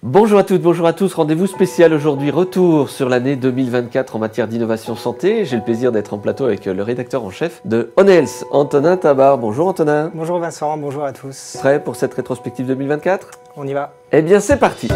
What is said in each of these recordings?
Bonjour à toutes, bonjour à tous. Rendez-vous spécial aujourd'hui. Retour sur l'année 2024 en matière d'innovation santé. J'ai le plaisir d'être en plateau avec le rédacteur en chef de On Health, Antonin Tabar. Bonjour Antonin. Bonjour Vincent, bonjour à tous. Prêt pour cette rétrospective 2024? On y va. Eh bien c'est parti.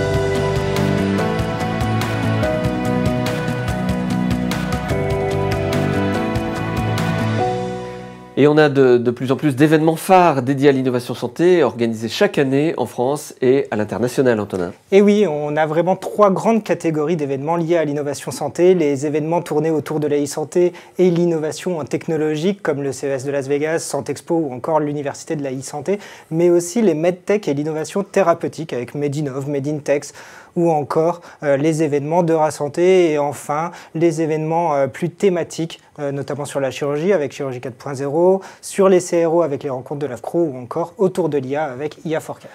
Et on a de plus en plus d'événements phares dédiés à l'innovation santé organisés chaque année en France et à l'international, Antonin. Et oui, on a vraiment trois grandes catégories d'événements liés à l'innovation santé. Les événements tournés autour de la e-santé et l'innovation en technologique comme le CES de Las Vegas, Santexpo ou encore l'Université de la e-santé, mais aussi les medtech et l'innovation thérapeutique avec Medinov, Medintex, ou encore les événements d'Eurasanté et enfin les événements plus thématiques, notamment sur la chirurgie avec Chirurgie 4.0, sur les CRO avec les rencontres de l'AFCRO ou encore autour de l'IA avec IA4Care.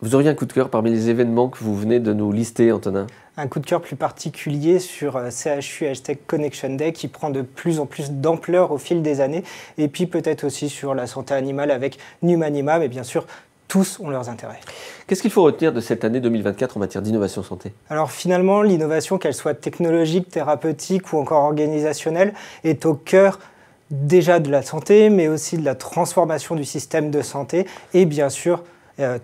Vous auriez un coup de cœur parmi les événements que vous venez de nous lister, Antonin? Un coup de cœur plus particulier sur CHU Hashtag Connection Day qui prend de plus en plus d'ampleur au fil des années et puis peut-être aussi sur la santé animale avec Numanima, mais bien sûr tous ont leurs intérêts. Qu'est-ce qu'il faut retenir de cette année 2024 en matière d'innovation santé? Alors finalement, l'innovation, qu'elle soit technologique, thérapeutique ou encore organisationnelle, est au cœur déjà de la santé, mais aussi de la transformation du système de santé et bien sûr,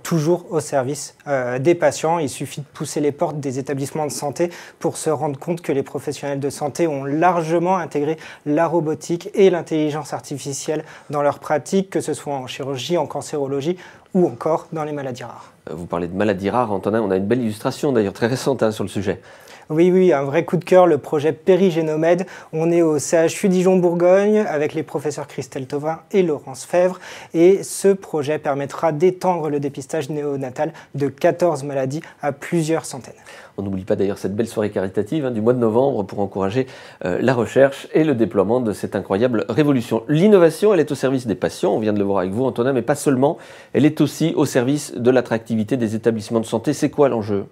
toujours au service des patients. Il suffit de pousser les portes des établissements de santé pour se rendre compte que les professionnels de santé ont largement intégré la robotique et l'intelligence artificielle dans leurs pratiques, que ce soit en chirurgie, en cancérologie ou encore dans les maladies rares. Vous parlez de maladies rares, Antonin, on a une belle illustration d'ailleurs très récente sur le sujet. Oui, un vrai coup de cœur, le projet Périgénomède. On est au CHU Dijon-Bourgogne avec les professeurs Christelle Thauvin et Laurence Fèvre. Et ce projet permettra d'étendre le dépistage néonatal de 14 maladies à plusieurs centaines. On n'oublie pas d'ailleurs cette belle soirée caritative du mois de novembre pour encourager la recherche et le déploiement de cette incroyable révolution. L'innovation, elle est au service des patients, on vient de le voir avec vous Antonin, mais pas seulement, elle est aussi au service de l'attractivité des établissements de santé. C'est quoi l'enjeu ?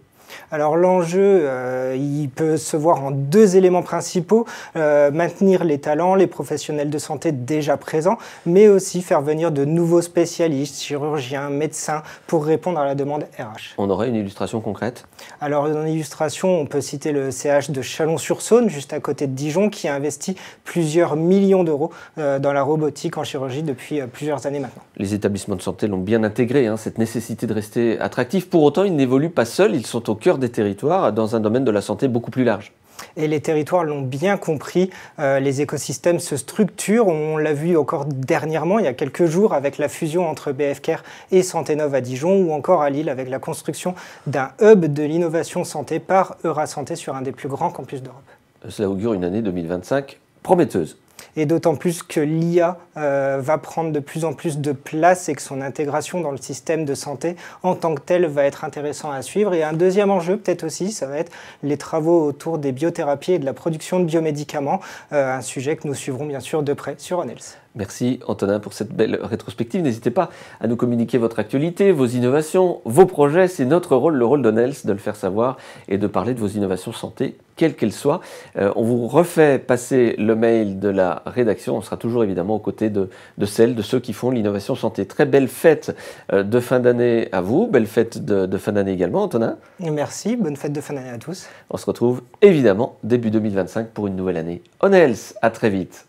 Alors l'enjeu, il peut se voir en deux éléments principaux, maintenir les talents, les professionnels de santé déjà présents, mais aussi faire venir de nouveaux spécialistes, chirurgiens, médecins, pour répondre à la demande RH. On aurait une illustration concrète? Alors en illustration, on peut citer le CH de Chalon-sur-Saône, juste à côté de Dijon, qui a investi plusieurs millions d'euros dans la robotique en chirurgie depuis plusieurs années maintenant. Les établissements de santé l'ont bien intégré, cette nécessité de rester attractif. Pour autant, ils n'évoluent pas seuls, ils sont au cœur des territoires dans un domaine de la santé beaucoup plus large. Et les territoires l'ont bien compris, les écosystèmes se structurent, on l'a vu encore dernièrement, il y a quelques jours, avec la fusion entre BFCare et Santénov à Dijon, ou encore à Lille avec la construction d'un hub de l'innovation santé par Eurasanté sur un des plus grands campus d'Europe. Cela augure une année 2025 prometteuse. Et d'autant plus que l'IA va prendre de plus en plus de place et que son intégration dans le système de santé en tant que tel va être intéressant à suivre. Et un deuxième enjeu peut-être aussi, ça va être les travaux autour des biothérapies et de la production de biomédicaments, un sujet que nous suivrons bien sûr de près sur On Health. Merci Antonin pour cette belle rétrospective. N'hésitez pas à nous communiquer votre actualité, vos innovations, vos projets. C'est notre rôle, le rôle d'On Health, de le faire savoir et de parler de vos innovations santé, quelles qu'elles soient. On vous refait passer le mail de la rédaction. On sera toujours évidemment aux côtés de ceux qui font l'innovation santé. Très belle fête de fin d'année à vous. Belle fête de fin d'année également, Antonin. Merci, bonne fête de fin d'année à tous. On se retrouve évidemment début 2025 pour une nouvelle année. On Health, à très vite.